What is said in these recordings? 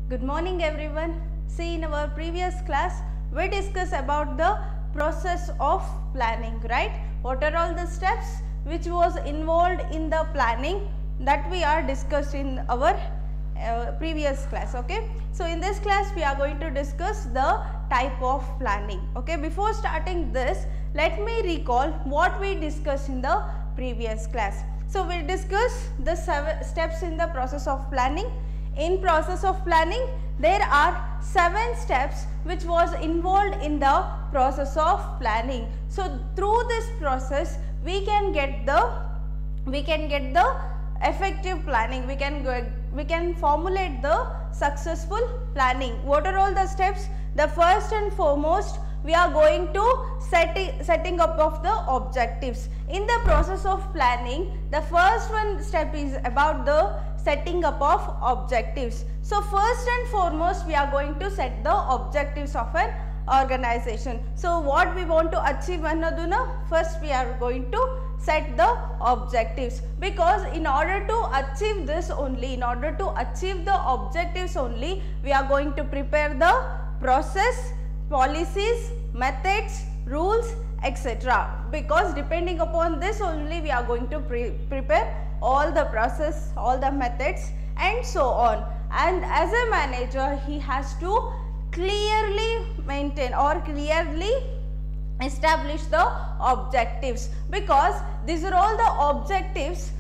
Good morning everyone. See, in our previous class we discussed about the process of planning, right? What are all the steps which was involved in the planning that we are discussed in our previous class, okay? So in this class we are going to discuss the type of planning, okay? Before starting this, let me recall what we discussed in the previous class. So we discussed the 7 steps in the process of planning. In process of planning, there are 7 steps which was involved in the process of planning. So through this process we can get the effective planning, we can formulate the successful planning. What are all the steps? The first and foremost, we are going to setting up of the objectives. In the process of planning, the first one step is about the setting up of objectives. So first and foremost, we are going to set the objectives of an organization. So what we want to achieve annaduna, first we are going to set the objectives, because in order to achieve this only, in order to achieve the objectives only, we are going to prepare the process, policies, methods, rules, etc. Because depending upon this only we are going to prepare all the process, all the methods and so on. And as a manager, he has to clearly maintain or clearly establish the objectives, because these are all the objectives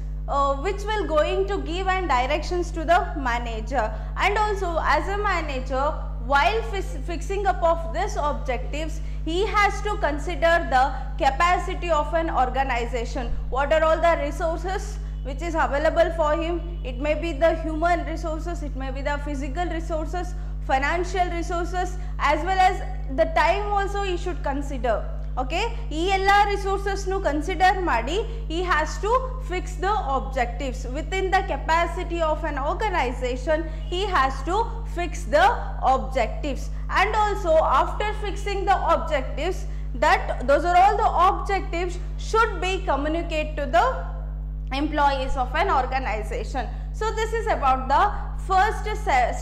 which will going to give and directions to the manager. And also as a manager, while fixing up of these objectives, he has to consider the capacity of an organization. What are all the resources which is available for him? It may be the human resources, it may be the physical resources, financial resources, as well as the time also he should consider. Okay, ee ella resources nu consider ಮಾಡಿ he has to fix the objectives within the capacity of an organization. He has to fix the objectives, and also after fixing the objectives, that those are all the objectives should be communicated to the employees of an organization. So this is about the first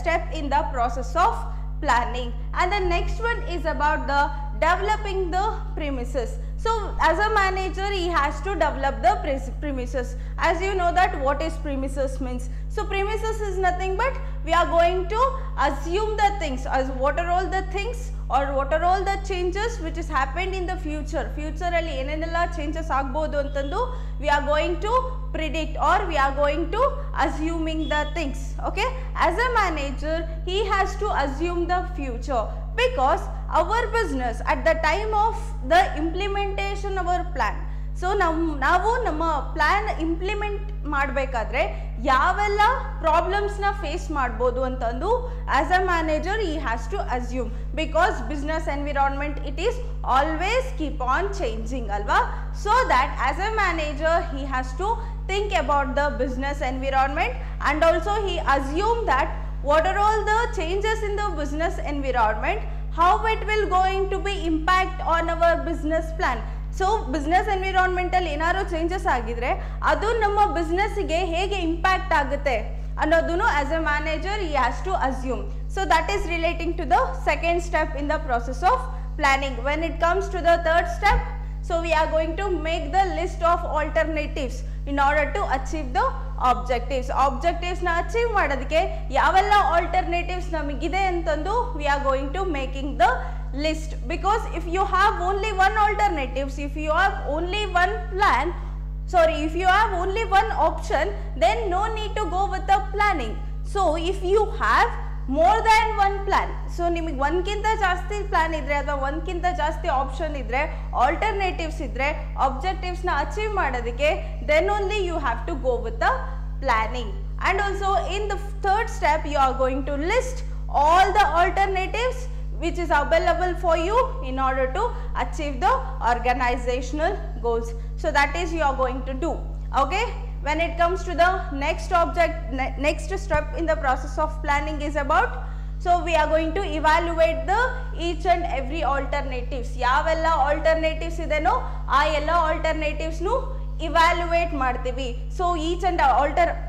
step in the process of planning. And the next one is about the developing the premises. So as a manager, he has to develop the premises. As you know that what is premises means. So premises is nothing but we are going to assume the things, as what are all the things or what are all the changes which is happened in the future. Future alli enenella changes agbodu antandu we are going to predict, or we are going to assuming the things. Okay, as a manager, he has to assume the future, because our business at the time of the implementation of our plan, so ನಾವು ನಮ್ಮ plan implement ಮಾಡಬೇಕಾದ್ರೆ ಯಾವೆಲ್ಲ ಪ್ರಾಬ್ಲಮ್ಸ್ನ face ಮಾಡ್ಬೋದು ಅಂತಂದು as a manager he has to assume, because business environment it is always keep on changing ಅಲ್ವಾ. So that as a manager he has to think about the business environment, and also he assume that what are all the changes in the business environment, how it will going to be impact on our business plan. So business environment ಅಲ್ಲಿ ಏನಾದ್ರು changes ಆಗಿದ್ರೆ ಅದು ನಮ್ಮ business ಗೆ ಹೇಗೆ impact ಆಗುತ್ತೆ ಅನ್ನೋದನ್ನು as a manager he has to assume. So that is relating to the second step in the process of planning. When it comes to the third step, so we are going to make the list of alternatives in order to achieve the objectives. Objectives na achieve ಮಾಡೋದಕ್ಕೆ ಯಾವೆಲ್ಲ alternatives ನಮಗಿದೆ ಅಂತಂದು we are going to making the list, because if you have only one alternatives, if you have only one plan, if you have only one option, then no need to go with the planning. So if you have more than one plan, so ನಿಮಗೆ ಒಂದಕ್ಕಿಂತ ಜಾಸ್ತಿ plan ಇದ್ರೆ ಅಥವಾ ಒಂದಕ್ಕಿಂತ ಜಾಸ್ತಿ option ಇದ್ರೆ, alternatives ಇದ್ರೆ, objectives ನ ಅಚೀವ್ ಮಾಡೋದಕ್ಕೆ then only you have to go with the planning. And also in the third step you are going to list all the alternatives which is available for you in order to achieve the organizational goals. So that is you are going to do. Okay, when it comes to the next step in the process of planning is about, so we are going to evaluate the each and every alternatives. ಯಾವೆಲ್ಲ alternatives ಇದೆನೋ ಆ ಎಲ್ಲ alternatives ನು evaluate ಮಾಡ್ತೀವಿ. So each and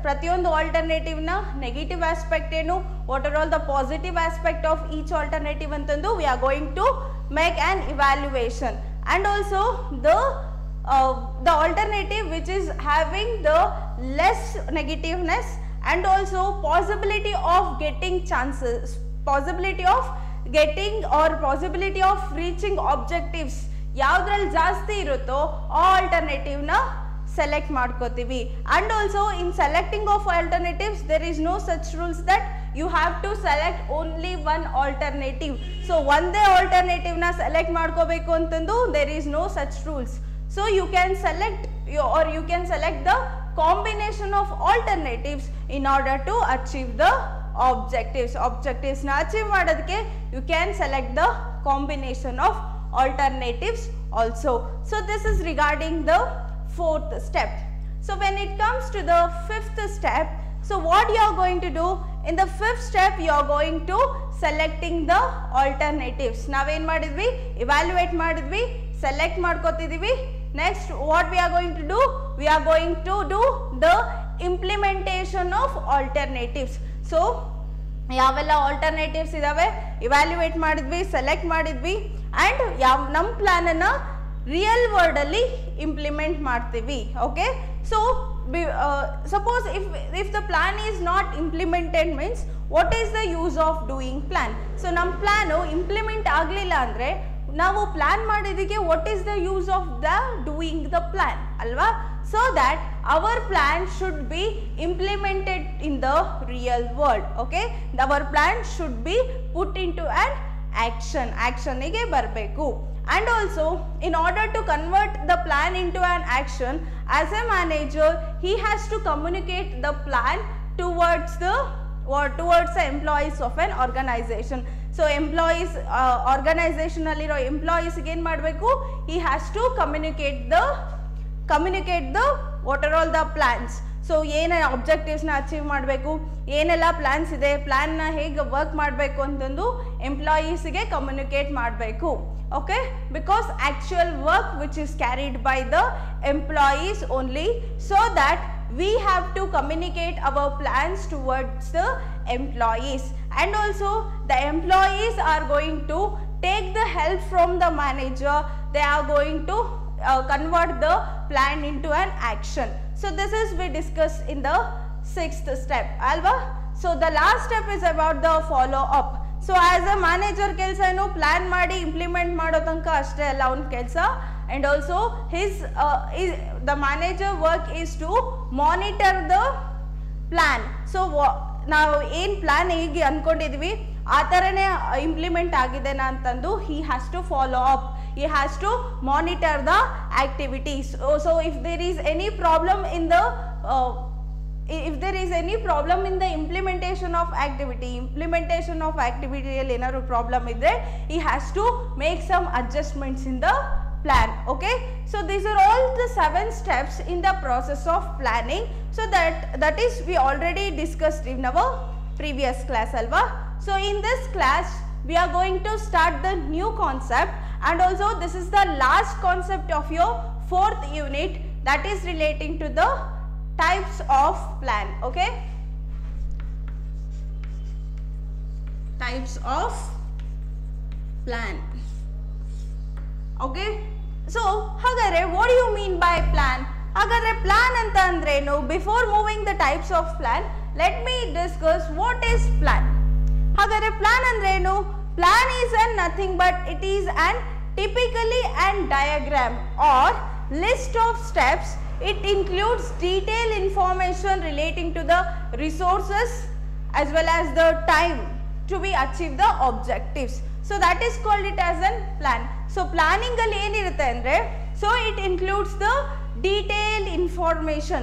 ಪ್ರತಿಯೊಂದು ಆಲ್ಟರ್ನೇಟಿವ್ನ negative aspect ಏನು, what are all the positive aspect of each alternative ಅಂತಂದು we are going to make an evaluation. And also the alternative which is having the less negativeness and also possibility of getting chances, possibility of getting or possibility of reaching objectives ಯಾವುದ್ರಲ್ಲಿ ಜಾಸ್ತಿ ಇರುತ್ತೋ ಆ alternative ನ select ಮಾಡ್ಕೋತೀವಿ. And also in selecting of alternatives there is no such rules that you have to select only one alternative. So ಒಂದೇ alternative ನ select ಮಾಡ್ಕೋಬೇಕು ಅಂತಂದು there is no such rules. So you can select or you can select the combination of alternatives in order to achieve the objectives. Objectives na achieve madadke you can select the combination of alternatives also. So this is regarding the fourth step. So when it comes to the fifth step, so what you are going to do in the fifth step, you are going to selecting the alternatives. Now ಏನು ಮಾಡಿದ್ವಿ, evaluate ಮಾಡಿದ್ವಿ, select ಮಾಡ್ಕೋತಿದೀವಿ. Next what we are going to do, we are going to do the implementation of alternatives. So ಯಾವೆಲ್ಲ alternatives ಇದಾವೆ evaluate ಮಾಡಿದ್ವಿ, select ಮಾಡಿದ್ವಿ and ನಮ್ಮ ಪ್ಲ್ಯಾನನ್ನು real ವರ್ಲ್ಡಲ್ಲಿ implement ಮಾಡ್ತೀವಿ. Okay, so suppose if the plan is not implemented means what is the use of doing plan? So ನಮ್ಮ plan implement ಆಗಲಿಲ್ಲ ಅಂದರೆ ನಾವು ಪ್ಲಾನ್ ಮಾಡಿದ್ದಕ್ಕೆ what is the use of the doing the plan ಅಲ್ವಾ? So that our plan should be implemented in the real world. Okay, our plan should be put into an action, ಆ್ಯಕ್ಷನ್ನಿಗೆ ಬರಬೇಕು. And also in order to convert the plan into an action, as a manager he has to communicate the plan towards the employees of an organization. So employees organization alliro employees ge ಏನು ಮಾಡಬೇಕು, he has to communicate the what are all the plans. So ಏನು ಆಬ್ಜೆಕ್ಟಿವ್ಸ್ನ achieve ಮಾಡಬೇಕು, ಏನೆಲ್ಲ plans ಇದೆ, ಪ್ಲ್ಯಾನ್ನ ಹೇಗೆ work ಮಾಡಬೇಕು ಅಂತಂದು ಎಂಪ್ಲಾಯೀಸ್ಗೆ communicate ಮಾಡಬೇಕು. Okay, because actual work which is carried by the employees only, so that we have to communicate our plans towards the employees. And also the employees are going to take the help from the manager, they are going to convert the plan into an action. So this is we discussed in the sixth step alva. So the last step is about the follow up. So as a manager ಕೆಲಸ ಏನು, plan ಮಾಡಿ implement ಮಾಡೋ ತನಕ ಅಷ್ಟೇ ಅಲ್ಲ ಅವನ ಕೆಲಸ. And also the manager work is to monitor the plan. So ನಾವು ಏನು ಪ್ಲಾನ್ ಹೇಗೆ ಅಂದ್ಕೊಂಡಿದ್ವಿ ಆ ಥರನೇ ಇಂಪ್ಲಿಮೆಂಟ್ ಆಗಿದೆನಾ ಅಂತಂದು he has to follow up, he has to monitor the activities. So if there is any problem in the implementation of activity ಅಲ್ಲಿ ಏನಾದ್ರು problem ಇದ್ದರೆ he has to make some adjustments in the plan. Okay, so these are all the 7 steps in the process of planning. So that is we already discussed in our previous class alva. So in this class we are going to start the new concept, and also this is the last concept of your 4th unit, that is relating to the types of plan. Okay, types of plan. Okay, so ಹಾಗಾದ್ರೆ what do you mean by plan? ಹಾಗಾದ್ರೆ plan ಅಂತ ಅಂದ್ರೇನು? Before moving the types of plan, let me discuss what is plan. ಹಾಗಾದ್ರೆ plan ಅಂದ್ರೇನು? Plan is nothing but it is an typically an diagram or list of steps. It includes detailed information relating to the resources as well as the time to be achieve the objectives. So that is called it as a plan. So planning ಅಲ್ಲಿ ಏನಿರುತ್ತೆ ಅಂದರೆ, so it includes the detailed information,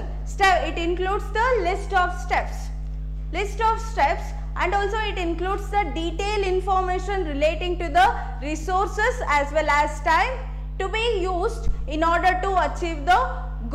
it includes the list of steps and also it includes the detailed information relating to the resources as well as time to be used in order to achieve the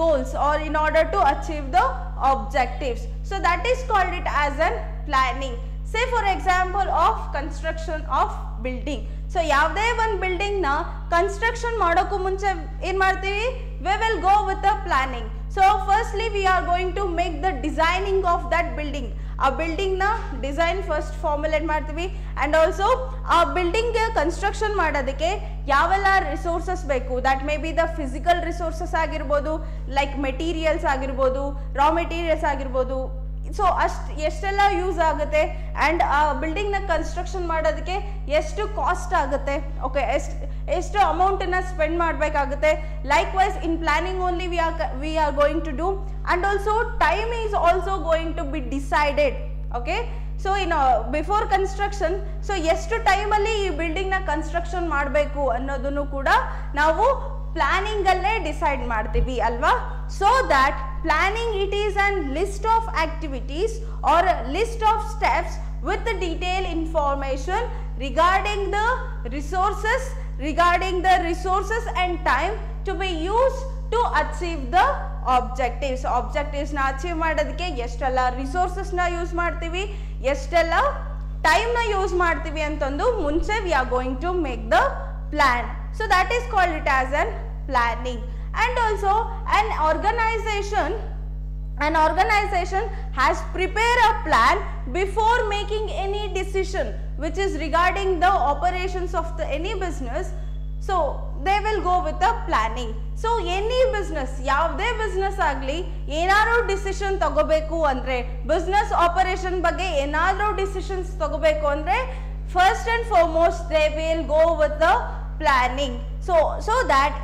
goals or in order to achieve the objectives. So that is called it as an planning. say for example of construction of building. So ಯಾವುದೇ ಒಂದು building ನ construction ಮಾಡೋಕ್ಕೂ ಮುಂಚೆ ಏನು ಮಾಡ್ತೀವಿ, we will go with the planning. So firstly we are going to make the designing of that building. ಆ building ನ design first formulate ಮಾಡ್ತೀವಿ. ಅಂಡ್ ಆಲ್ಸೋ ಆ ಬಿಲ್ಡಿಂಗ್ ಕನ್ಸ್ಟ್ರಕ್ಷನ್ ಮಾಡೋದಕ್ಕೆ ಯಾವೆಲ್ಲ ರಿಸೋರ್ಸಸ್ ಬೇಕು, that may be the physical resources ಆಗಿರ್ಬೋದು, like materials ಆಗಿರ್ಬೋದು, raw materials ಆಗಿರ್ಬೋದು. ಸೊ ಎಷ್ಟೆಲ್ಲ ಯೂಸ್ ಆಗುತ್ತೆ ಆ್ಯಂಡ್ ಆ ಬಿಲ್ಡಿಂಗ್ನ ಕನ್ಸ್ಟ್ರಕ್ಷನ್ ಮಾಡೋದಕ್ಕೆ ಎಷ್ಟು ಕಾಸ್ಟ್ ಆಗುತ್ತೆ, ಓಕೆ, ಎಷ್ಟು ಅಮೌಂಟನ್ನು ಸ್ಪೆಂಡ್ ಮಾಡಬೇಕಾಗುತ್ತೆ. Likewise in planning only we are going to do. And also time is also going to be decided. Okay, so in before construction, so ಎಷ್ಟು ಟೈಮಲ್ಲಿ ಈ ಬಿಲ್ಡಿಂಗ್ನ ಕನ್ಸ್ಟ್ರಕ್ಷನ್ ಮಾಡಬೇಕು ಅನ್ನೋದನ್ನು ಕೂಡ ನಾವು ಪ್ಲಾನಿಂಗ್ ಅಲ್ಲೇ ಡಿಸೈಡ್ ಮಾಡ್ತೀವಿ ಅಲ್ವಾ. So that planning it is on list of activities are list of steps with the detailed information regarding the resources and time to be used to achieve the objectives. Objectives na achieve ಮಾಡೋದಕ್ಕೆ ಎಷ್ಟೆಲ್ಲ resources ನ use ಮಾಡ್ತೀವಿ, ಎಷ್ಟೆಲ್ಲ time ನ use ಮಾಡ್ತೀವಿ ಅಂತಂದು ಮುಂಚೆ we are going to make the plan. So that is called it as an planning. And also an organization has prepared a plan before making any decision which is regarding the operations of any business. So they will go with the planning. So any business, ಯಾವುದೇ business ಆಗಲಿ, ಏನಾದರೂ decision ತಗೋಬೇಕು ಅಂದರೆ, business operation ಬಗ್ಗೆ ಏನಾದರೂ decisions ತಗೋಬೇಕು ಅಂದರೆ, first and foremost they will go with the planning. So that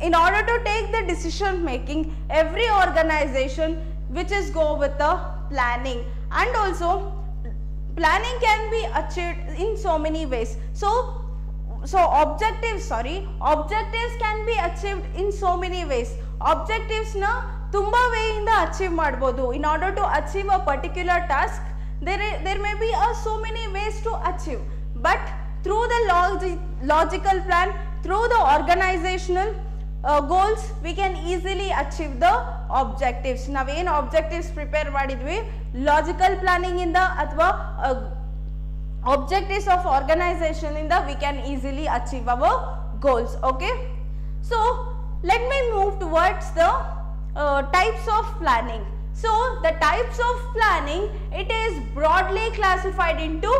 in order to take the decision making, every organization which is go with the planning. And also planning can be achieved in so many ways. So objectives can be achieved in so many ways. Objectives na tumba way inda achieve ಮಾಡಬಹುದು. In order to achieve a particular task, there may be so many ways to achieve, but through the logical plan, through the organizational goals, we can easily achieve the objectives. ನಾವೇನು objectives prepare ಮಾಡಿದ್ವಿ, logical planning ಇಂದ ಅಥವಾ objectives of organization ಇಂದ we can easily achieve our goals. Okay, so let me move towards the types of planning. So the types of planning, it is broadly classified into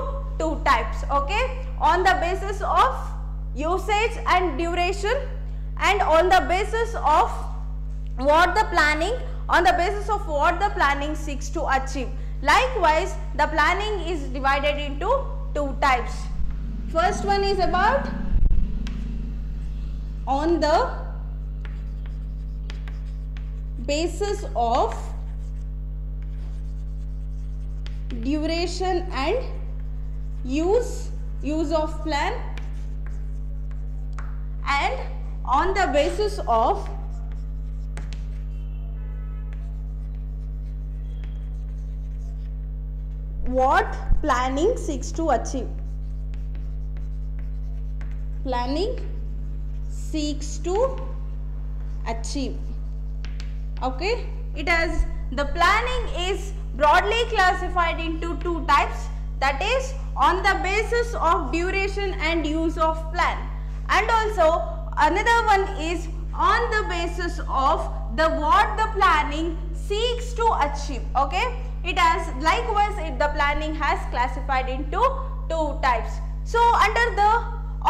two types. Okay, on the basis of usage and duration, and on the basis of what the planning seeks to achieve. Likewise, the planning is divided into two types. First one is about on the basis of duration and use of plan, and on the basis of what planning seeks to achieve. Planning seeks to achieve. Okay, it has, the planning is broadly classified into two types, that is on the basis of duration and use of plan, and also another one is on the basis of what the planning seeks to achieve. Okay, it has, likewise the planning has classified into two types. So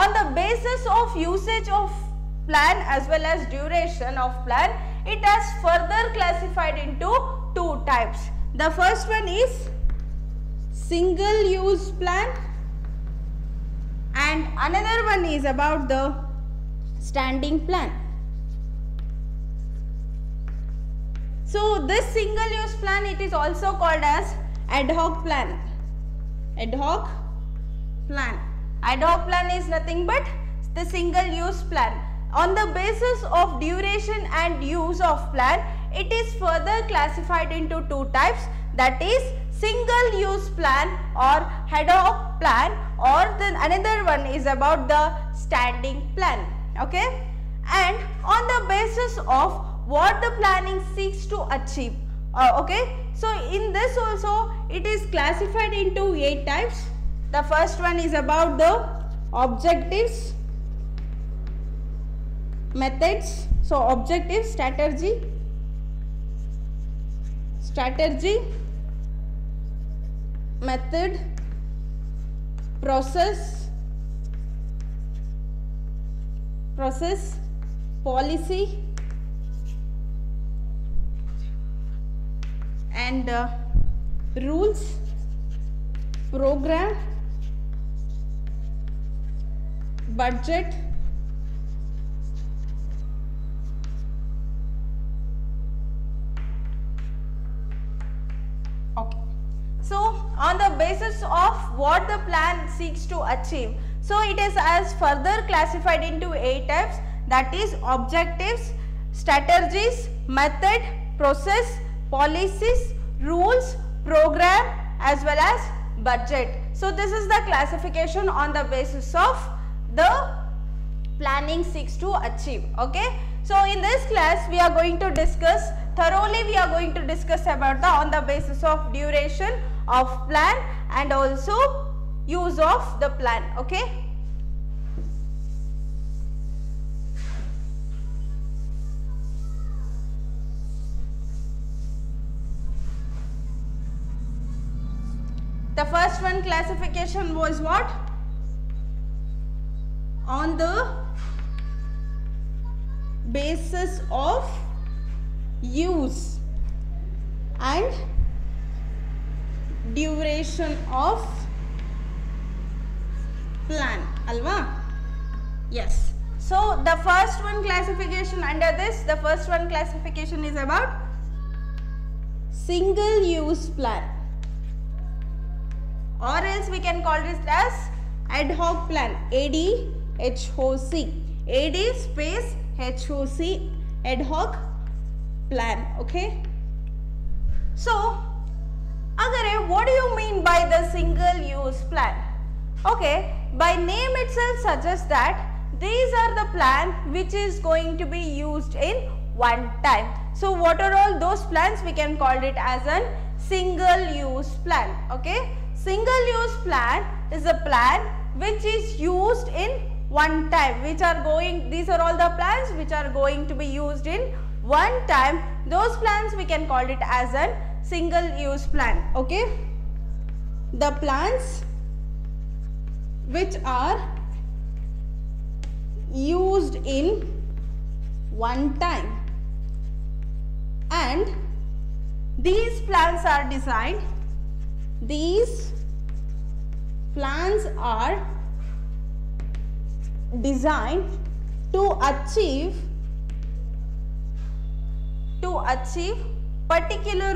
on the basis of usage of plan as well as duration of plan, it has further classified into two types. The first one is single use plan, and another one is about the standing plan. So this single use plan, it is also called as ad hoc plan. Ad hoc plan is nothing but the single use plan. On the basis of duration and use of plan, it is further classified into two types, that is single use plan or ad hoc plan, or then another one is about the standing plan. Okay, and on the basis of what the planning seeks to achieve. Okay, So in this also it is classified into 8 types. The first one is about the objectives, methods. So objective, strategy, method, process, policy, and rules, program, budget, okay. So on the basis of what the plan seeks to achieve, so it is as further classified into 8 types, that is objectives, strategies, method, process, policies, rules, program, as well as budget. So this is the classification on the basis of the planning seeks to achieve. Okay. So in this class we are going to discuss thoroughly, we are going to discuss about the on the basis of duration of plan and also use of the plan. Okay. The first one classification was what? On the basis of use and duration of plan, alva? Yes. So the first one classification under this, the first one classification is about single use plan, or else we can call it as ad hoc plan, ADHOC, AD space HOC, ad hoc plan. Okay. So Agare, what do you mean by the single use plan? Okay, by name itself suggests that these are the plan which is going to be used in one time. So what are all those plans? We can call it as a single use plan. Okay. Single use plan is a plan which is used in one time, which are going, these are all the plans which are going to be used in one time. Those plans we can call it as a single use plan. Okay. The plans which are used in one time, and these plans are designed, these plans are designed to achieve particular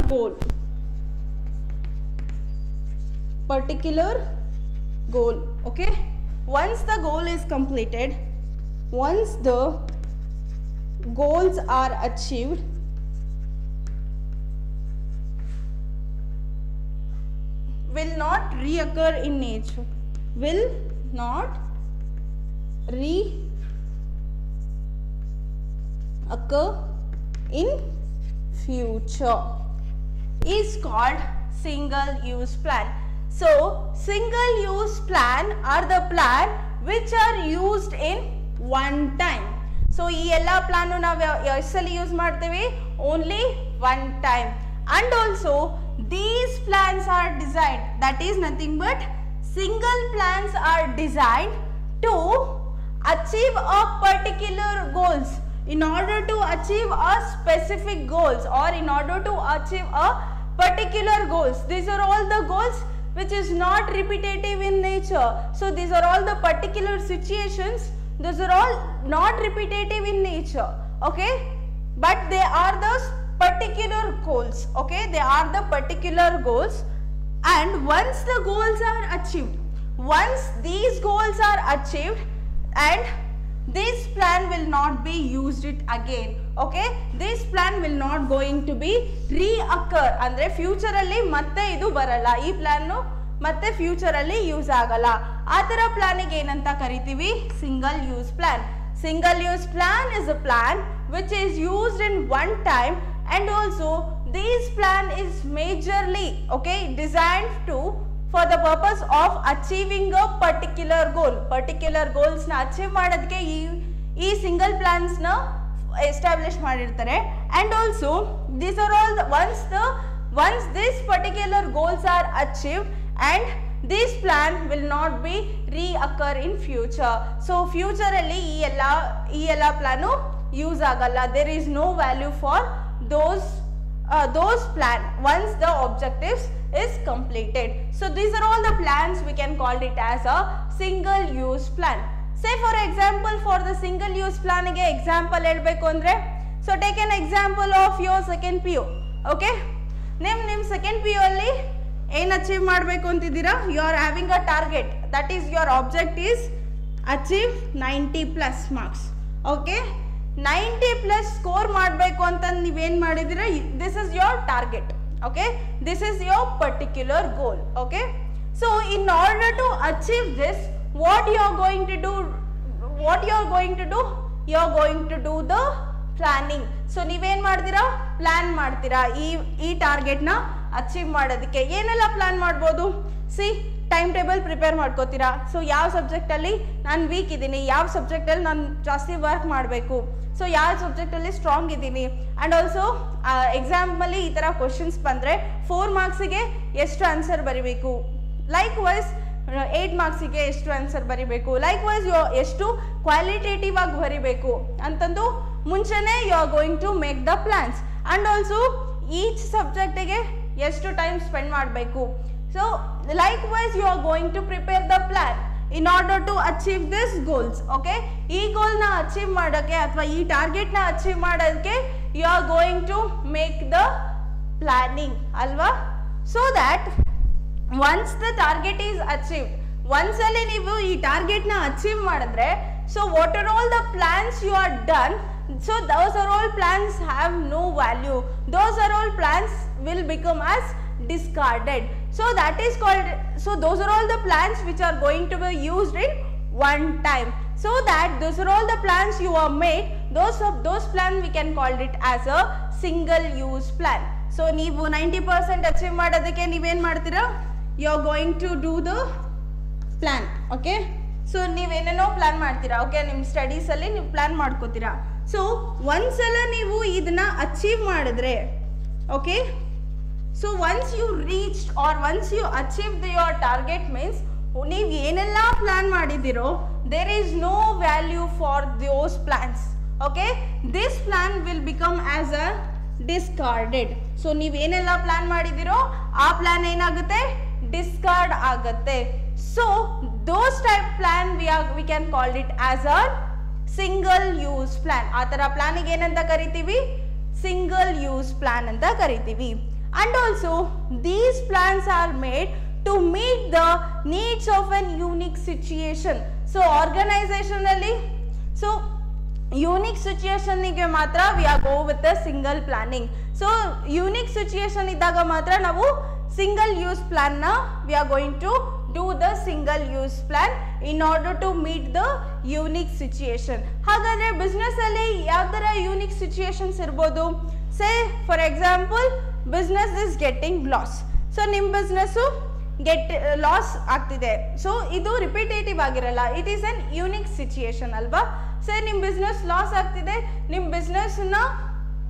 goal, okay. Once the goal is completed, once the goals are achieved, will not reoccur in nature, will not reoccur in future, is called single use plan. So single use plan are the plan which are used in one time. So ee ella plan nu navu essali use marteve only one time, and also these plans are designed, that is nothing but single plans are designed to achieve a particular goals. In order to achieve a specific goals, or in order to achieve a particular goals, these are all the goals which is not repetitive in nature. So these are all the particular situations, those are all not repetitive in nature, okay, but they are the particular goals, okay, they are the particular goals. And once the goals are achieved, once these goals are achieved, and this plan will not be used it again, okay, this plan will not going to be reoccur, andre future alli matte idu baralla, ee plan nu matte future alli use agalla, athara plan ige enanta karitivi single use plan. Single use plan is a plan which is used in one time, and also this plan is majorly okay designed to for the purpose of achieving a particular goal. Particular goals na achieve ಮಾಡೋದಕ್ಕೆ ಈ single plans na establish ಮಾಡಿರ್ತಾರೆ. And also these are all once these particular goals are achieved, and this plan will not be reoccur in future. So future alli ee ella plan use agalla. There is no value for those plan once the objectives is completed. So these are all the plans we can call it as a single use plan. Say for example, for the single use plan ಗೆ example ಹೇಳ್ಬೇಕು ಅಂದ್ರೆ, so take an example of your second PU. okay, ನಿಮ್ second PU ಅಲ್ಲಿ ಏನು achieve ಮಾಡಬೇಕು ಅಂತಿದ್ದೀರಾ? you are having a target, that is your object is achieve 90+ marks. okay, 90+ score ಮಾಡಬೇಕು ಅಂತ ನೀವೇನು ಮಾಡಿದ್ದೀರಾ? this is your target. okay, this is your particular goal. okay, so in order to achieve this, what you are going to do? you are going to do the planning. so ನೀವೇನು ಮಾಡ್ತೀರಾ? Plan ಮಾಡ್ತೀರಾ ಈ target ನ achieve ಮಾಡೋದಕ್ಕೆ. ಏನೆಲ್ಲ ಪ್ಲಾನ್ ಮಾಡ್ಬೋದು? Time table prepare ಮಾಡ್ಕೋತೀರಾ. ಸೊ ಯಾವ ಸಬ್ಜೆಕ್ಟ್ ಅಲ್ಲಿ ನಾನು ವೀಕ್ ಇದ್ದೀನಿ, ಯಾವ ಸಬ್ಜೆಕ್ಟ್ ಅಲ್ಲಿ ನಾನು ಜಾಸ್ತಿ ವರ್ಕ್ ಮಾಡಬೇಕು, ಸೊ ಯಾವ ಸಬ್ಜೆಕ್ಟ್ ಅಲ್ಲಿ ಸ್ಟ್ರಾಂಗ್ ಇದ್ದೀನಿ. ಅಂಡ್ ಆಲ್ಸೋ ಎಕ್ಸಾಮ್ ಅಲ್ಲಿ ಈ ತರ ಕ್ವಶನ್ಸ್ ಬಂದ್ರೆ 4 ಮಾರ್ಕ್ಸಿಗೆ ಎಷ್ಟು ಆನ್ಸರ್ ಬರೀಬೇಕು, ಲೈಕ್ ವೈಸ್ 8 ಮಾರ್ಕ್ಸಿಗೆ ಎಷ್ಟು ಆನ್ಸರ್ ಬರೀಬೇಕು, ಲೈಕ್ ವೈಸ್ ಎಷ್ಟು ಕ್ವಾಲಿಟೇಟಿವ್ ಆಗಿ ಬರೀಬೇಕು ಅಂತಂದು ಮುಂಚೆನೆ you are going to make the plans. And also each ಸಬ್ಜೆಕ್ಟಿಗೆ ಎಷ್ಟು ಟೈಮ್ ಸ್ಪೆಂಡ್ ಮಾಡಬೇಕು. So likewise you are going to prepare the plan in order to achieve this goals. okay, ಈ ಗೋಲ್ ನ ಅಚೀವ್ ಮಾಡೋಕ್ಕೆ ಅಥವಾ ಈ ಟಾರ್ಗೆಟ್ ನ achieve ಮಾಡೋದಕ್ಕೆ you are going to make the planning ಅಲ್ವಾ? so that once the target is achieved, once ಅಲ್ಲಿ ನೀವು ಈ ಟಾರ್ಗೆಟ್ ನ ಅಚೀವ್ ಮಾಡಿದ್ರೆ, so what are all the plans you are done, so those are all plans have no value, those are all plans will become as discarded. so that is called, so those are all the plans which are going to be used in one time. so that those are all the plans you are made, those plan we can call it as a single use plan. so ನೀವು 90% achieve ಮಾಡೋದಕ್ಕೆ ನೀವೇನು ಮಾಡ್ತೀರಾ? you are going to do the plan. okay, so ನೀವೇನೇನೋ ಪ್ಲಾನ್ ಮಾಡ್ತೀರಾ. Okay, ನಿಮ್ಮ studies ಅಲ್ಲಿ ನೀವು ಪ್ಲಾನ್ ಮಾಡ್ಕೋತೀರಾ. ಸೊ ಒಂದ್ಸಲ ನೀವು ಇದನ್ನ ಅಚೀವ್ ಮಾಡಿದ್ರೆ, okay, so once you reached or once you achieved your target means ನೀವು ಏನೆಲ್ಲ plan ಮಾಡಿದಿರೋ there is no value for those plans. okay, this plan will become as a discarded. so ನೀವು ಏನೆಲ್ಲ plan ಮಾಡಿದಿರೋ ಆ plan ಏನಾಗುತ್ತೆ? Discard ಆಗುತ್ತೆ. so those type plan we can call it as a single use plan. ಆ ತರ ಪ್ಲಾನಿಗೆ ಏನಂತ ಕರಿತೀವಿ? single use plan ಅಂತ ಕರಿತೀವಿ. and also these plans are made to meet the needs of an unique situation. so organization alli, so unique situation ಗೆ ಮಾತ್ರ we are go with the single planning. so unique situation ಇದ್ದಾಗ ಮಾತ್ರ ನಾವು single use plan na we are going to do the single use plan in order to meet the unique situation. ಹಾಗಾದ್ರೆ business ಅಲ್ಲಿ ಯಾವ ತರ unique situations ಇರಬಹುದು? say for example, business is getting loss. so ನಿಮ್ಮ business loss ಆಗ್ತಿದೆ. So ಇದು repetitive ಆಗಿರಲ್ಲ, it is an unique situation ಅಲ್ವಾ? ಸೊ ನಿಮ್ಮ ಬಿಸ್ನೆಸ್ ಲಾಸ್ ಆಗ್ತಿದೆ, ನಿಮ್ಮ ಬಿಸ್ನೆಸ್ನ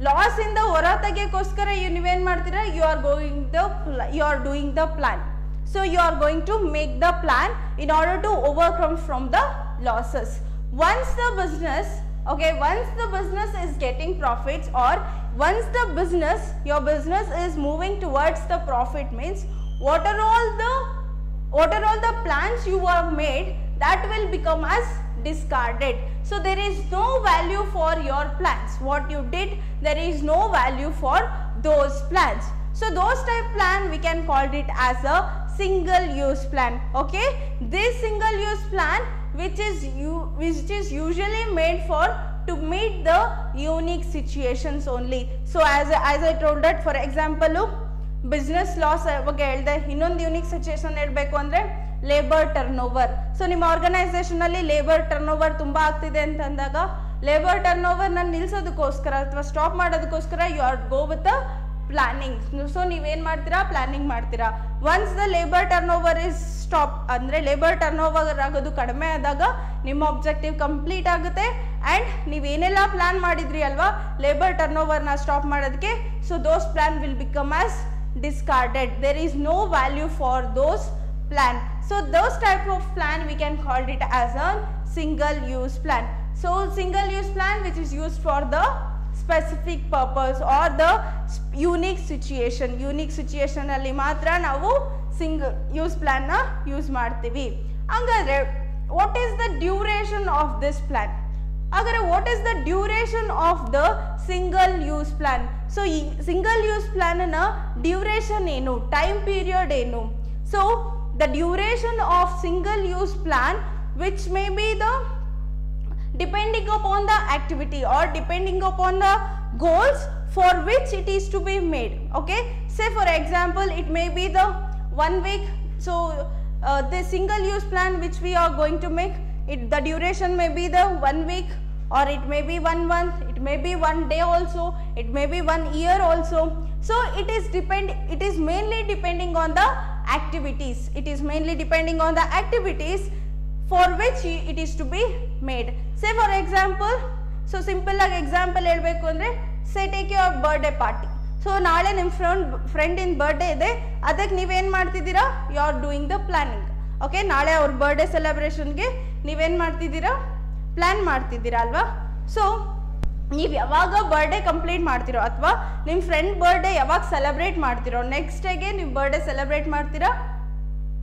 ಲಾಸ್ ಇಂದ ಹೊರ ತೆಗೆಯೋಕ್ಕೋಸ್ಕರ ನೀವೇನು ಮಾಡ್ತೀರಾ? You are doing the plan. So you are going to make the plan in order to overcome from the losses. once the business is getting profits, or once your business is moving towards the profit means what are all the plans you have made that will become as discarded. so there is no value for your plans. what you did, there is no value for those plans. so those type plan we can call it as a single use plan. okay, this single use plan which is usually made for to meet the unique situations only. so as I told that, for example, business loss ಬಗ್ಗೆ ಹೇಳಿದೆ. ಇನ್ನೊಂದು unique situation ಹೇಳಬೇಕು ಅಂದರೆ labour turn over. So ನಿಮ್ಮ ಆರ್ಗನೈಸೇಷನಲ್ಲಿ labour turn over ತುಂಬ ಆಗ್ತಿದೆ ಅಂತಂದಾಗ labour turn ಓವರ್ನ ನಿಲ್ಲಿಸೋದಕ್ಕೋಸ್ಕರ ಅಥವಾ ಸ್ಟಾಪ್ ಮಾಡೋದಕ್ಕೋಸ್ಕರ you are go with planning. So ನೀವೇನು ಮಾಡ್ತೀರಾ, ಪ್ಲಾನಿಂಗ್ ಮಾಡ್ತೀರಾ. Once the labour turn over is stop, ಅಂದರೆ ಲೇಬರ್ ಟರ್ನ್ ಓವರ್ ಆಗೋದು ಕಡಿಮೆ ಆದಾಗ ನಿಮ್ಮ ಆಬ್ಜೆಕ್ಟಿವ್ ಕಂಪ್ಲೀಟ್ ಆಗುತ್ತೆ. ಆ್ಯಂಡ್ ನೀವೇನೆಲ್ಲ ಪ್ಲಾನ್ ಮಾಡಿದ್ರಿ ಅಲ್ವಾ ಲೇಬರ್ ಟರ್ನ್ ಓವರ್ನ ಸ್ಟಾಪ್ ಮಾಡೋದಕ್ಕೆ, so those plan will become as discarded. There is no value for those plan. So those type of plan we can call it as a single use plan. So single use plan which is used for the specific purpose or the unique situation. Unique situation ಅಲ್ಲಿ ಮಾತ್ರ ನಾವು single use plan ನ use ಮಾಡ್ತೀವಿ. ಹಂಗಾದ್ರೆ what is the duration of this plan? ಹಾಗಾದ್ರೆ what is the duration of the single use plan? So ಈ single use plan ನ duration ಏನು, ಟೈಮ್ ಪೀರಿಯಡ್ ಏನು? So the duration of single use plan which may be the depending upon the activity or depending upon the goals for which it is to be made. Okay, say for example it may be the 1 week. So the single use plan which we are going to make, the duration may be the 1 week, or it may be 1 month, it may be 1 day also, it may be 1 year also. So it is mainly depending on the activities. It is mainly depending on the activities for which it is to be made. Say for example, so simple like example helbeku andre, say take your birthday party. So naale nim friend in birthday ide, adakke neevu ಏನು ಮಾಡ್ತಿದ್ದೀರಾ, you are doing the planning. Okay, ನಾಳೆ ಅವ್ರ birthday ಸೆಲೆಬ್ರೇಷನ್ಗೆ ನೀವೇನು ಮಾಡ್ತಿದ್ದೀರಾ, plan ಮಾಡ್ತಿದ್ದೀರಾ ಅಲ್ವಾ. So ನೀವು ಯಾವಾಗ ಬರ್ಡೇ ಕಂಪ್ಲೀಟ್ ಮಾಡ್ತಿರೋ ಅಥವಾ ನಿಮ್ಮ ಫ್ರೆಂಡ್ ಬರ್ಡೇ ಯಾವಾಗ ಸೆಲೆಬ್ರೇಟ್ ಮಾಡ್ತಿರೋ, ನೆಕ್ಸ್ಟ್ ಡೇಗೆ ನೀವು ಬರ್ಡೇ ಸೆಲೆಬ್ರೇಟ್ ಮಾಡ್ತೀರಾ.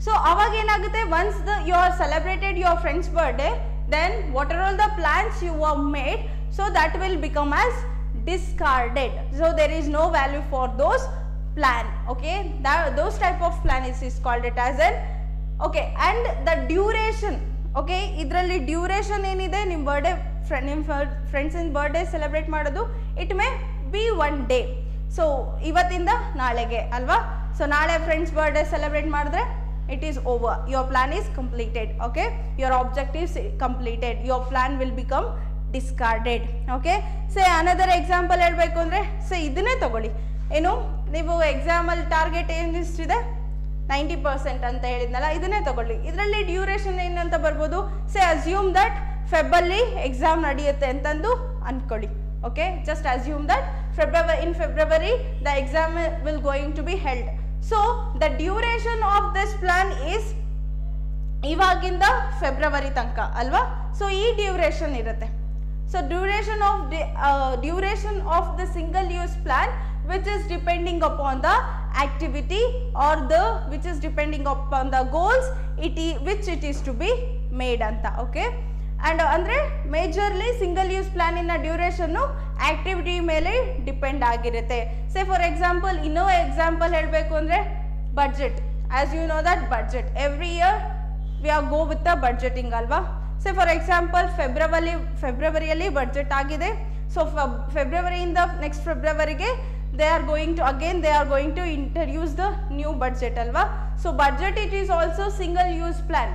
ಸೊ ಅವಾಗ ಏನಾಗುತ್ತೆ, once you are celebrated your friends birthday, then what are all the plans you are made, so that will become as discarded. So there is no value for those plan. Okay, those type of plan is called it as an okay. And the duration, okay, idralli duration enide nim birthday friends in birthday celebrate ಮಾಡೋದು, it may be 1 day. So ivattinda ನಾಳೆಗೆ ಅಲ್ವಾ. So ನಾಳೆ friends birthday celebrate ಮಾಡಿದ್ರೆ it is over, your plan is completed. Okay, your objectives completed, your plan will become discarded. Okay, say another example ಹೇಳ್ಬೇಕು ಅಂದರೆ, say ಇದನ್ನೇ ತಗೊಳ್ಳಿ, ಏನು ನೀವು ಎಕ್ಸಾಮಲ್ಲಿ ಟಾರ್ಗೆಟ್ ಏನಿಷ್ಟಿದೆ 90% ಅಂತ ಹೇಳಿದ್ನಲ್ಲ, ಇದನ್ನೇ ತಗೊಳ್ಳಿ. ಇದರಲ್ಲಿ ಡ್ಯೂರೇಷನ್ ಏನಂತ ಬರ್ಬೋದು, ಸೇ ಅಸ್ಯೂಮ್ ದಟ್ ಫೆಬ್ಬಲ್ಲಿ ಎಕ್ಸಾಮ್ ನಡೆಯುತ್ತೆ ಅಂತಂದು ಅಂದ್ಕೊಳ್ಳಿ. Okay, just assume that in February the exam will going to be held. So the duration of this plan is ಇವಾಗಿಂದ ಫೆಬ್ರವರಿ ತನಕ ಅಲ್ವಾ. ಸೊ ಈ ಡ್ಯೂರೇಷನ್ ಇರುತ್ತೆ. So duration of the single use plan which is depending upon the activity or which is depending upon the goals which it is to be made anta. Okay, and andre majorly single use plan in duration activity mele depend agirutte. Say for example inno example helbeku andre budget. As you know that budget every year we are go with the budgeting alva. Say for example February ಅಲ್ಲಿ budget ಆಗಿದೆ. So February ಇಂದ next ಫೆಬ್ರವರಿಗೆ they are going to introduce the new budget alva. So budget it is also single use plan.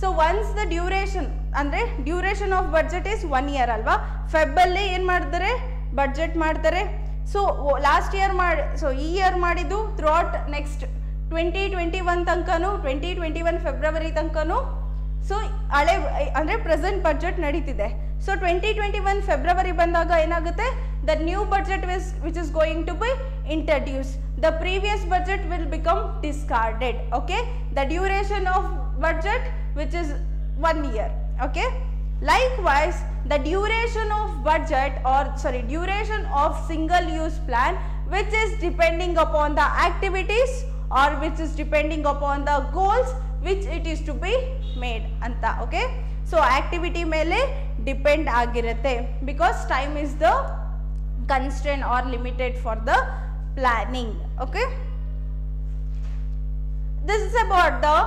So once the duration ಅಂದ್ರೆ duration of budget is 1 year alva. Feb ಅಲ್ಲಿ ಏನು ಮಾಡ್ತಾರೆ, budget ಮಾಡ್ತಾರೆ. So last year so ಈ year ಮಾಡಿದ್ದು throughout next 2021 ತನಕನೂ 2021 February ತನಕನೂ so ಹಳೆ ಅಂದರೆ ಪ್ರೆಸೆಂಟ್ ಬಡ್ಜೆಟ್ ನಡೀತಿದೆ. ಸೊ 2021 ಫೆಬ್ರವರಿ ಬಂದಾಗ ಏನಾಗುತ್ತೆ, the new budget which is going to be introduce, the previous budget will become discarded. Okay, the duration of budget which is 1 year. Okay, likewise the duration of budget duration of single use plan which is depending upon the activities or which is depending upon the goals which it is to be made anta. Okay, so activity mele depend agirutte because time is the constraint or limited for the planning. Okay, this is about the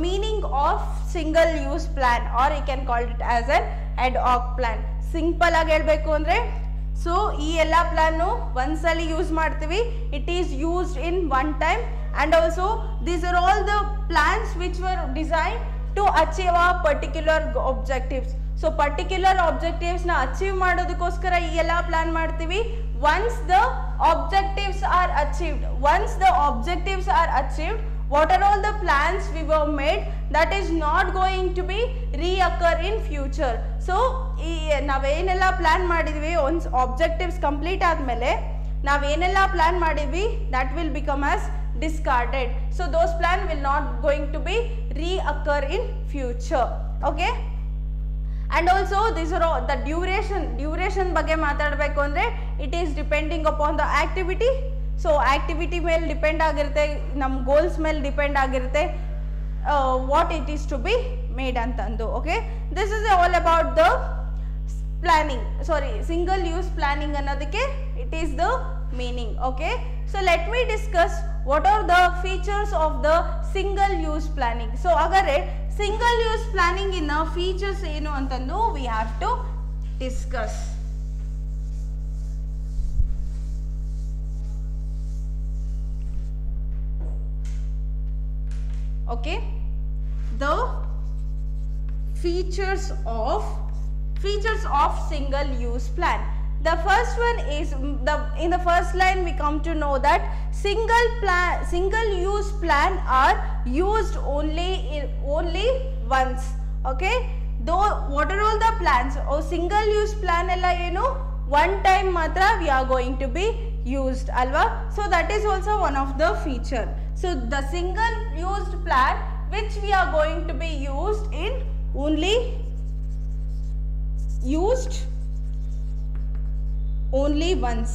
meaning of single use plan or you can call it as an ad hoc plan. Simple ಆಗಿ ಹೇಳಬೇಕು ಅಂದರೆ, so ಈ ಎಲ್ಲ plan ಒಂದ್ಸಲಿ use ಮಾಡ್ತೀವಿ, it is used in one time. And also these are all the plans which were designed to achieve a particular objectives. So particular objectives na achieve ಮಾಡೋದಕ್ಕೋಸ್ಕರ ಈ ಎಲ್ಲ ಪ್ಲಾನ್ ಮಾಡ್ತೀವಿ. once the objectives are achieved, what are all the plans we were made that is not going to be reoccur in future. So ನಾವೇನೆಲ್ಲ plan ಮಾಡಿದ್ವಿ once objectives complete ಆದ್ಮೇಲೆ ನಾವೇನೆಲ್ಲ plan ಮಾಡಿದ್ವಿ that will become as discarded. So those plan will not going to be reoccur in future. Okay, and also these are all the duration ಬಗ್ಗೆ ಮಾತಾಡಬೇಕು ಅಂದ್ರೆ it is depending upon the activity. So activity ಮೇಲೆ depend ಆಗಿರುತ್ತೆ, ನಮ್ಮ goals ಮೇಲೆ depend ಆಗಿರುತ್ತೆ what it is to be made ಅಂತಂದು. Okay, this is all about the planning, sorry, single use planning ಅನ್ನೋದಕ್ಕೆ it is the meaning. Okay, so let me discuss what are the features of the single use planning. So agare single use planning in features ಏನು ಅಂತಂದು we have to discuss. Okay, the features of single use plan. The first one is in the first line we come to know that single use plan are used only once. Okay, though what are all the plans? Single use plan ella enu one time matra we are going to be used alva. So that is also one of the feature. So the single used plan which we are going to be used in only once.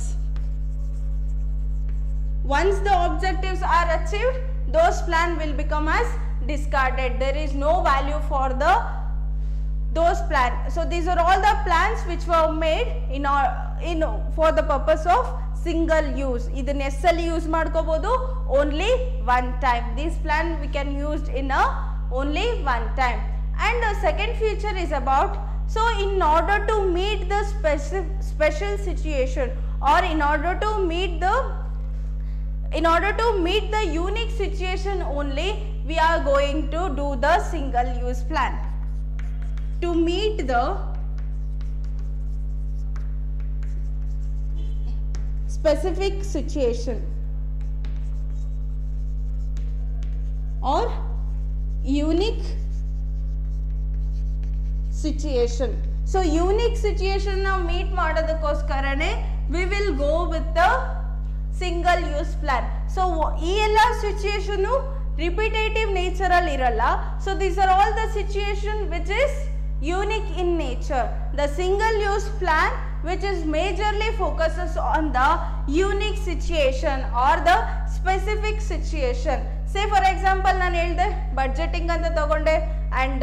Once the objectives are achieved, those plan will become as discarded. There is no value for those plan. So these are all the plans which were made for the purpose of single use. Idin essali use madkobodu only one time. This plan we can use in only one time. And the second feature is about, so in order to meet the special situation, or in order to meet the unique situation only, we are going to do the single use plan. To meet the specific situation or unique situation. So unique situation now meet ಮಾಡೋದಕ್ಕೋಸ್ಕರನೇ we will go with the single use plan. So ಈ ಎಲ್ಲ situation repetitive nature ಅಲ್ಲಿ ಇರಲ್ಲ. So these are all the situation which is unique in nature. The single use plan which is majorly focuses on the unique situation or the specific situation. Say for example ನಾನು ಹೇಳಿದೆ budgeting ಅಂತ ತಗೊಂಡೆ and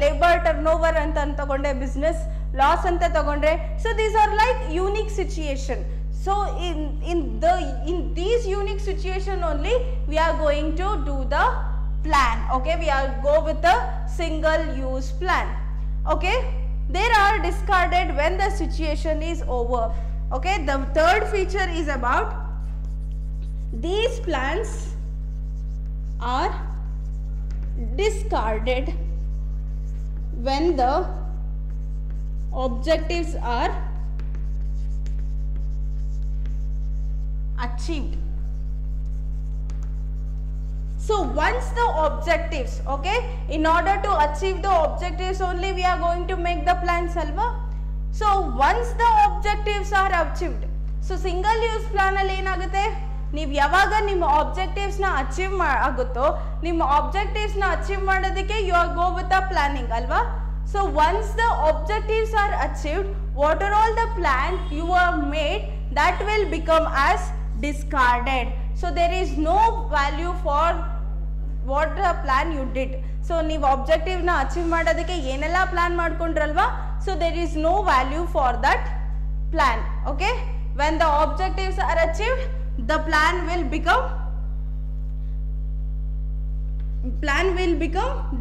labor turnover ಅಂತ ತಗೊಂಡೆ, business loss ಅಂತ ತಗೊಂಡ್ರೆ. So these are like unique situation. So in these unique situation only we are going to do the plan. Okay, we are go with the single use plan. Okay, they are discarded when the situation is over. Okay, the third feature is about these plans are discarded when the objectives are achieved. So once the objectives, okay, in order to achieve the objectives only we are going to make the plans alva. So once the objectives are achieved, so single use plan alli enagutte, ನೀವು ಯಾವಾಗ ನಿಮ್ಮ objectives ನ achieve ಆಗುತ್ತೋ, ನಿಮ್ಮ objectives ನ achieve ಮಾಡೋದಕ್ಕೆ you are go with the planning ಅಲ್ವಾ. So once the objectives are achieved, what are all the plan you are made that will become as discarded. So there is no value for what the plan you did. So ನೀವು objective ನ achieve ಮಾಡೋದಕ್ಕೆ ಏನೆಲ್ಲ plan ಮಾಡ್ಕೊಂಡ್ರಲ್ವಾ, so there is no value for that plan. Okay, when the objectives are achieved, the plan will become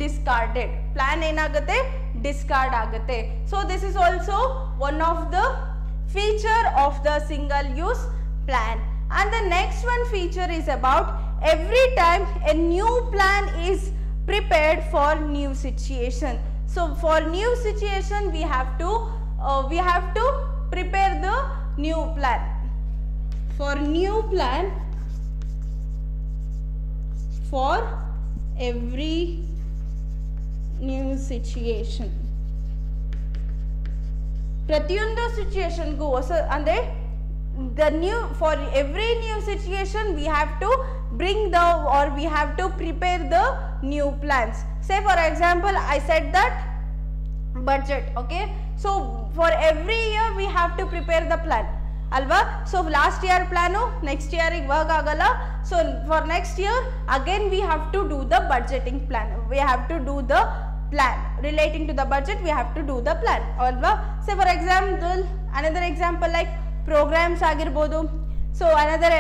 discarded. Plan ಏನಾಗುತ್ತೆ, discard ಆಗುತ್ತೆ. So this is also one of the feature of the single use plan. And the next one feature is about every time a new plan is prepared for new situation. So for new situation we have to prepare the new plan. for new plan for every new situation. ಪ್ರತಿಯೊಂದು ಸಿಚುಯೇಷನ್ಗೂ ಹೊಸ ಅಂದರೆ the new for every new situation we have to bring the or we have to prepare the new plans. Say for example I said that budget, okay, so for every year we have to prepare the plan alva. So last year plan next year ig work agala, so for next year again we have to do the budgeting plan, we have to do the plan relating to the budget, we have to do the plan alva. Say for example another example like programs agirbodu. So another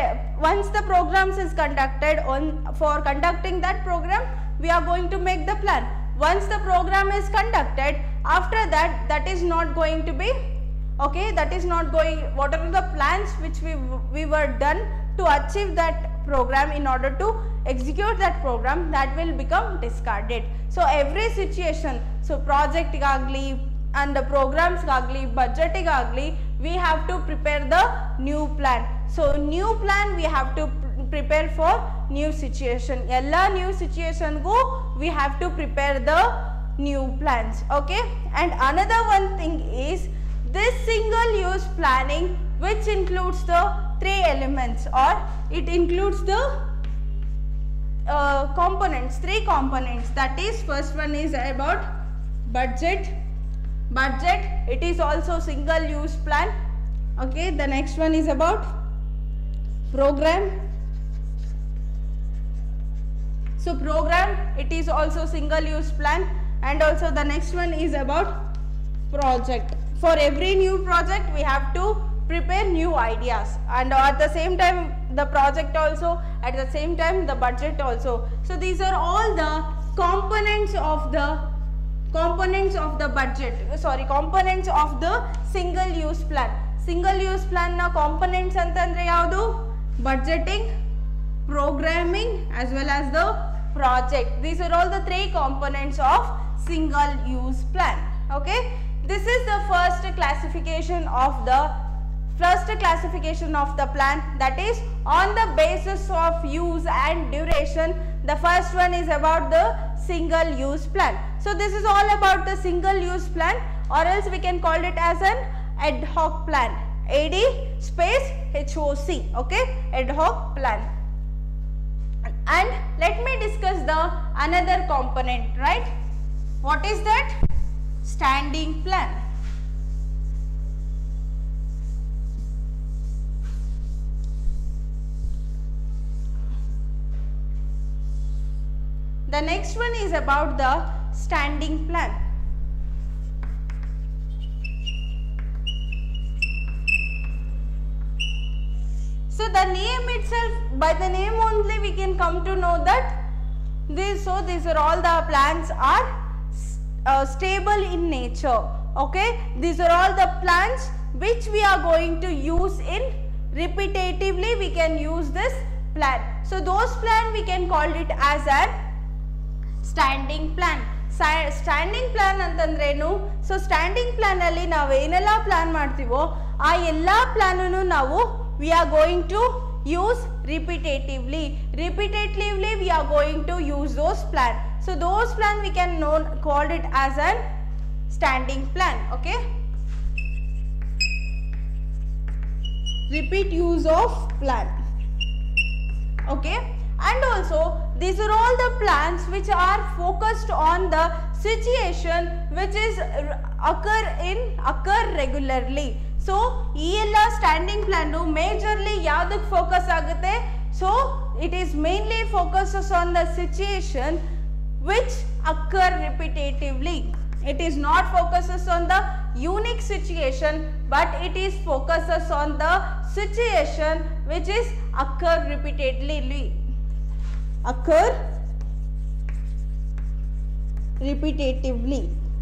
once the programs is conducted on for conducting that program we are going to make the plan. Once the program is conducted, after that that is not going to be okay, that is not going, what are the plans which we were done to achieve that program in order to execute that program, that will become discarded. So every situation, so project agli and the programs agli budgeting agli we have to prepare the new plan. So new plan we have to prepare for new situation. Ella new situation go we have to prepare the new plans, okay. And another one thing is this single use planning which includes the three elements or it includes the components, three components, that is first one is about budget, it is also single use plan, okay. The next one is about program, so program it is also single use plan, and also the next one is about project. For every new project we have to prepare new ideas, and at the same time the project also, at the same time the budget also. So these are all the components of the budget, sorry, components of the single use plan. Single use plan na components antandre yavadu? Budgeting, programming as well as the project. These are all the three components of single use plan, okay. This is the first classification of the plan, that is on the basis of use and duration. The first one is about the single use plan. So this is all about the single use plan, or else we can call it as an ad hoc plan, AD space HOC, okay, ad hoc plan. And let me discuss the another component, right? What is that? Standing plan. The next one is about the standing plan. So the name itself, by the name only we can come to know that these are all the plans are stable in nature, okay. These are all the plans which we are going to use in repetitively, we can use this plan. So those plan we can call it as an standing plan. Standing plan ಅಂತಂದ್ರೇನು? So standing plan ಅಲ್ಲಿ ನಾವು ಏನೆಲ್ಲ plan ಮಾಡ್ತೀವೋ ಆ ಎಲ್ಲ ಪ್ಲಾನನ್ನು ನಾವು we are going to use repetitively we are going to use those plan. So those plan we can call it as an standing plan, okay. Repeat use of plan, okay. And also these are all the plans which are focused on the situation which is occur regularly. So ಈ ಎಲ್ಲ standing plan majorly ಯಾವುದಕ್ಕೆ focus ಆಗುತ್ತೆ? So it is mainly focuses on the situation which occur repetitively. It is not focuses on the unique situation, but it is focuses on the situation which is occur repeatedly.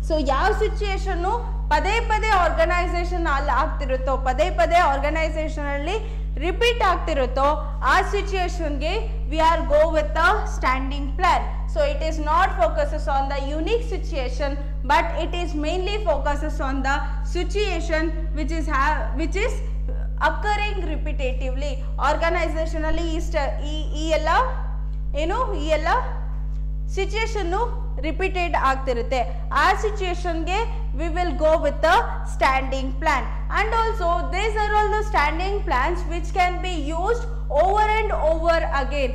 So ಯಾವ situation ಪದೇ ಪದೇ organisation ಅಲ್ಲಿ ಆಗ್ತಿರುತ್ತೋ, ಪದೇ ಪದೇ organisation ಅಲ್ಲಿ repeat ಆಗ್ತಿರುತ್ತೋ ಆ ಸಿಚುಯೇಷನ್ಗೆ we are go with a standing plan. So it is not focuses on the unique situation, but it is mainly focuses on the situation which is occurring repetitively. Organisation ಅಲ್ಲಿ ಈ ಎಲ್ಲ situation repeated ಆಗ್ತಿರುತ್ತೆ. ಆ ಸಿಚುಯೇಷನ್ಗೆ we will go with the standing plan. And also these are all the standing plans which can be used over and over again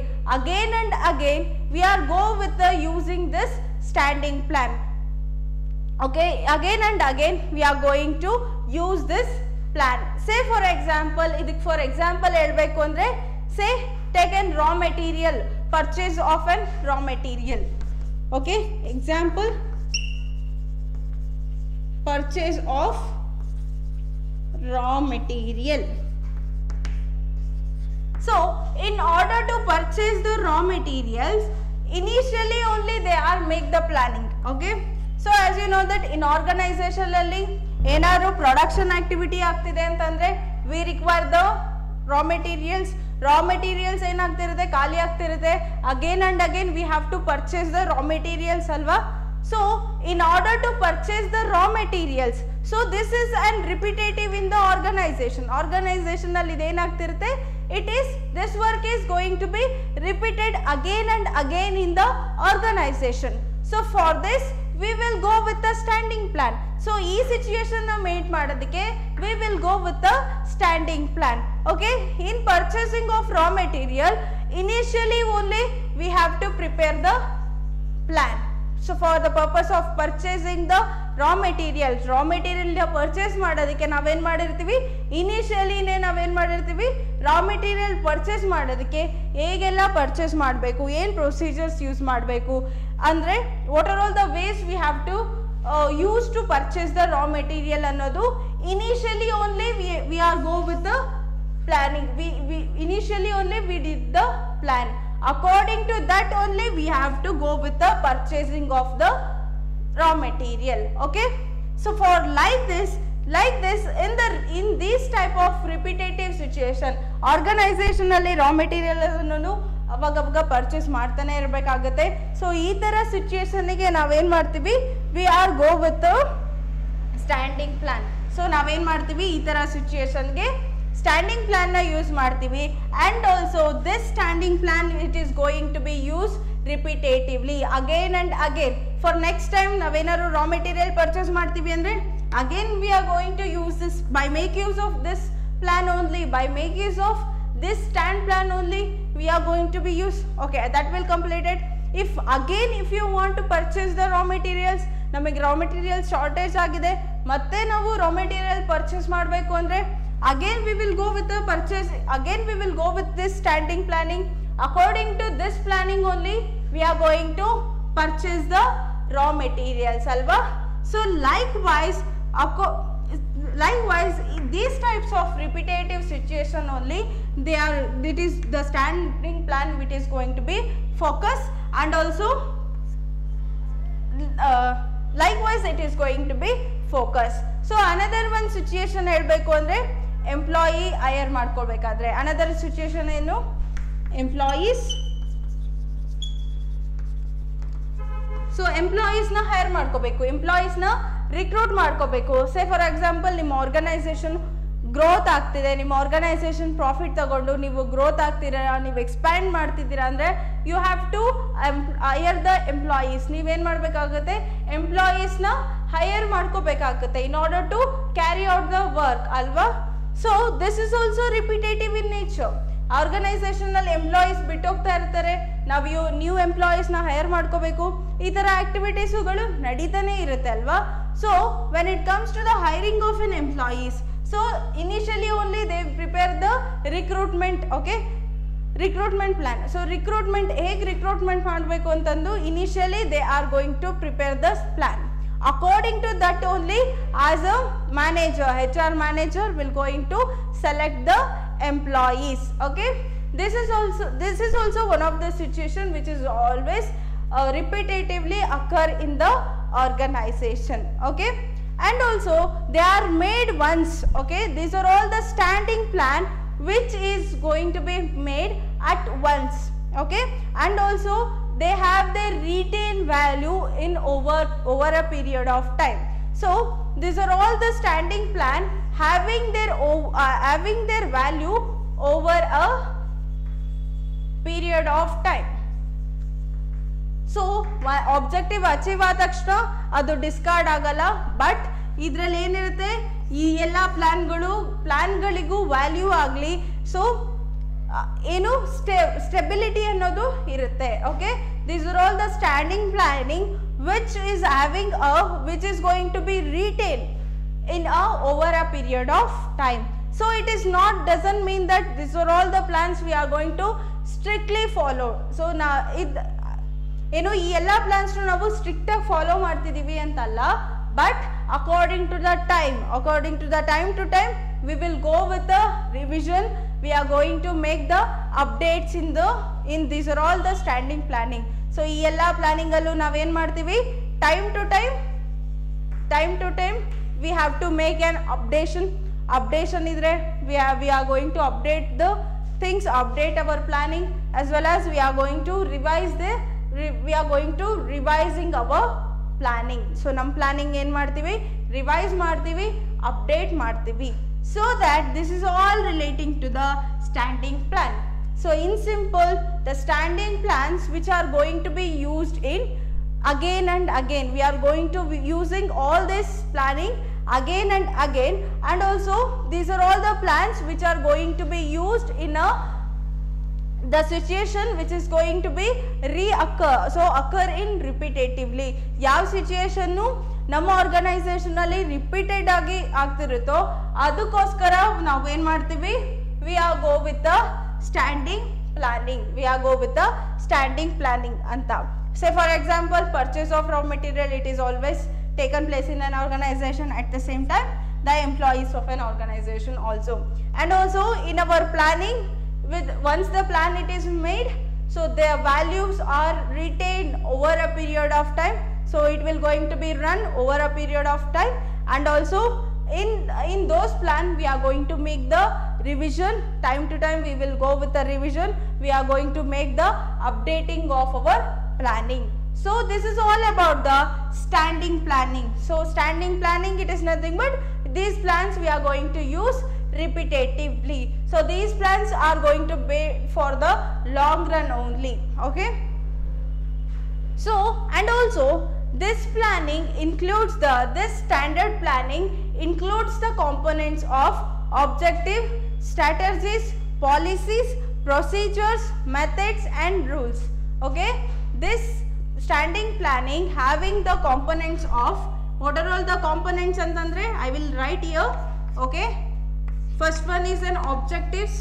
and again we are go with the using this standing plan. Okay, again and again we are going to use this plan. Say for example, idik for example helbeku andre, say take an raw material, purchase of an raw material. Okay, example, purchase of raw material. So in order to purchase the raw materials, initially only they are make the planning. Okay, so as you know that in organization alli enaru production activity ಆಗ್ತಿದೆ ಅಂತಂದ್ರೆ we require the raw materials ಏನಾಗ್ತಿರುತ್ತೆ, ಖಾಲಿ ಆಗ್ತಿರುತ್ತೆ. again and again we have to purchase the raw materials alva. So in order to purchase the raw materials, so this is an repetitive in the organization ಅಲ್ಲಿ ಇದೇನಾಗ್ತಿರುತ್ತೆ, this work is going to be repeated again and again in the organization. So for this we will go with the standing plan. So ee situation na meet madadike we will go with the standing plan. Okay, in purchasing of raw material, initially only we have to prepare the plan. So for the purpose of purchasing the raw material purchase ಮಾಡೋದಕ್ಕೆ ನಾವೇನು ಮಾಡಿರ್ತೀವಿ, ಇನಿಷಿಯಲಿನೇ ನಾವೇನು ಮಾಡಿರ್ತೀವಿ, ರಾ material purchase ಮಾಡೋದಕ್ಕೆ ಹೇಗೆಲ್ಲ purchase ಮಾಡಬೇಕು, ಏನು procedures use ಮಾಡಬೇಕು ಅಂದರೆ what are all the ways we have to use to purchase the raw material ಅನ್ನೋದು initially only we are go with the planning. Initially only we did the plan. According to that only we have to go with the purchasing of the raw material. Okay, so for like this in this type of repetitive situation, organization alli raw material ಅನ್ನೋನು ಅವಾಗ purchase ಮಾಡ್ತಾನೆ ಇರಬೇಕಾಗುತ್ತೆ. So ಈ ತರ situation ಗೆ ನಾವೇನ್ ಮಾಡ್ತೀವಿ, we are go with standing plan. So ನಾವೇನ್ ಮಾಡ್ತೀವಿ, ಈ ತರ ಸಿಚುಯೇಷನ್ ಗೆ ಸ್ಟ್ಯಾಂಡಿಂಗ್ ಪ್ಲಾನ್ ನ ಯೂಸ್ ಮಾಡ್ತೀವಿ. And also this standing plan it is going to be use repetitively again and again. For next time ನಾವೇನಾದ್ರು ರಾ ಮೆಟೀರಿಯಲ್ ಪರ್ಚೇಸ್ ಮಾಡ್ತೀವಿ ಅಂದ್ರೆ again we are going to use this, by make use of this plan only, by make use of this stand plan only we are going to be use. Okay, that will complete it. If again if you want to purchase the raw materials, ನಮಗೆ raw materials shortage ಆಗಿದೆ, ಮತ್ತೆ ನಾವು raw material purchase ಮಾಡಬೇಕು ಅಂದ್ರೆ again we will go with the purchase, again we will go with this standing planning. According to this planning only we are going to purchase the raw materials alva. So likewise these types of repetitive situation only it is the standing plan which is going to be focus. And also likewise it is going to be focus. So another one situation helbeku andre employee hire ಮಾಡ್ಕೊಳ್ಬೇಕಾದ್ರೆ another situation ಏನು, employees. So ಎಂಪ್ಲಾಯೀಸ್ನ hire ಮಾಡ್ಕೋಬೇಕು, ಎಂಪ್ಲಾಯೀಸ್ನ recruit ಮಾಡ್ಕೋಬೇಕು. Say for example ನಿಮ್ಮ organisation growth ಆಗ್ತಿದೆ, ನಿಮ್ಮ organisation profit ತಗೊಂಡು ನೀವು growth ಆಗ್ತೀರಾ, ನೀವು ಎಕ್ಸ್ಪ್ಯಾಂಡ್ ಮಾಡ್ತಿದ್ದೀರಾ ಅಂದರೆ you have to hire the employees. ನೀವೇನು ಮಾಡಬೇಕಾಗುತ್ತೆ, ಎಂಪ್ಲಾಯೀಸ್ನ ಹೈಯರ್ ಮಾಡ್ಕೋಬೇಕಾಗುತ್ತೆ in order to carry out the work ಅಲ್ವಾ. So this is also repetitive in nature. Organisation ನಲ್ಲಿ ಎಂಪ್ಲಾಯೀಸ್ ಬಿಟ್ಟೋಗ್ತಾ ಇರ್ತಾರೆ, ನಾವು ನ್ಯೂ ಎಂಪ್ಲಾಯೀಸ್ನ ಹೈಯರ್ ಮಾಡ್ಕೋಬೇಕು, ಈ ಥರ ಆಕ್ಟಿವಿಟೀಸುಗಳು ನಡೀತಾನೆ ಇರುತ್ತೆ ಅಲ್ವಾ. So when it comes to the hiring of an employees, so initially only they prepare the recruitment. Okay, recruitment plan. So recruitment ಹೇಗೆ ರಿಕ್ರೂಟ್ಮೆಂಟ್ ಮಾಡಬೇಕು ಅಂತಂದು initially they are going to prepare the plan. According to that only as a manager, HR manager will going to select the employees. Okay, this is also one of the situation which is always repetitively occur in the organization. Okay, and also they are made once. Okay, these are all the standing plan which is going to be made at once. Okay, and also they have their retain value in over a period of time. So these are all the standing plan having their value over a period of time. So objective achieve ಆದ ತಕ್ಷಣ ಅದು discard ಆಗಲ್ಲ, but ಇದ್ರಲ್ಲಿ ಏನಿರುತ್ತೆ, ಈ ಎಲ್ಲ ಪ್ಲಾನ್ಗಳಿಗೂ value ಆಗಲಿ, so ಏನು ಸ್ಟೆಬಿಲಿಟಿ ಅನ್ನೋದು ಇರುತ್ತೆ. Okay, these are all the standing planning which is going to be retained in over a period of time. So it is not, doesn't mean that these are all the plans we are going to strictly follow. So ಏನು ಈ ಎಲ್ಲ plants ನಾವು strict ಆಗಿ follow ಮಾಡ್ತಿದೀವಿ ಅಂತಲ್ಲ, but according to the time to time we will go with the revision. We are going to make the updates in these are all the standing planning. So ಈ ಎಲ್ಲ planning ಅಲ್ಲೂ ನಾವೇನ್ ಮಾಡ್ತೀವಿ, time to time we have to make an updation ಇದ್ರೆ we are going to update the things, update our planning, as well as we are going to revising our planning. So ನಮ್ಮ planning ಏನು ಮಾಡ್ತೀವಿ, revise ಮಾಡ್ತೀವಿ, update ಮಾಡ್ತೀವಿ. So that this is all relating to the standing plan. So in simple, the standing plans which are going to be used in again and again, we are going to be using all this planning again and again, and also these are all the plans which are going to be used in the situation which is going to be occur in repetitively. ಯಾವ situation ನಮ್ಮ organisation ಅಲ್ಲಿ repeated ಆಗಿ ಆಗ್ತಿರುತ್ತೋ ಅದಕ್ಕೋಸ್ಕರ ನಾವು ಏನ್ ಮಾಡ್ತೀವಿ, we are go with the standing planning ಅಂತ. Say for example, purchase of raw material, it is always taken place in an organization, at the same time the employees of an organization also. And also in our planning, once the plan it is made, so their values are retained over a period of time, so it will going to be run over a period of time. And also in those plan we are going to make the revision, time to time we will go with the revision, we are going to make the updating of our planning. So this is all about the standing planning. So standing planning, it is nothing but these plans we are going to use repetitively. So these plans are going to be for the long run only. Okay, so and also this planning includes this standard planning includes the components of objective, strategies, policies, procedures, methods and rules. Okay, this standing planning having the components of, what are all the components antandre I will write here. Okay, first one is an objectives.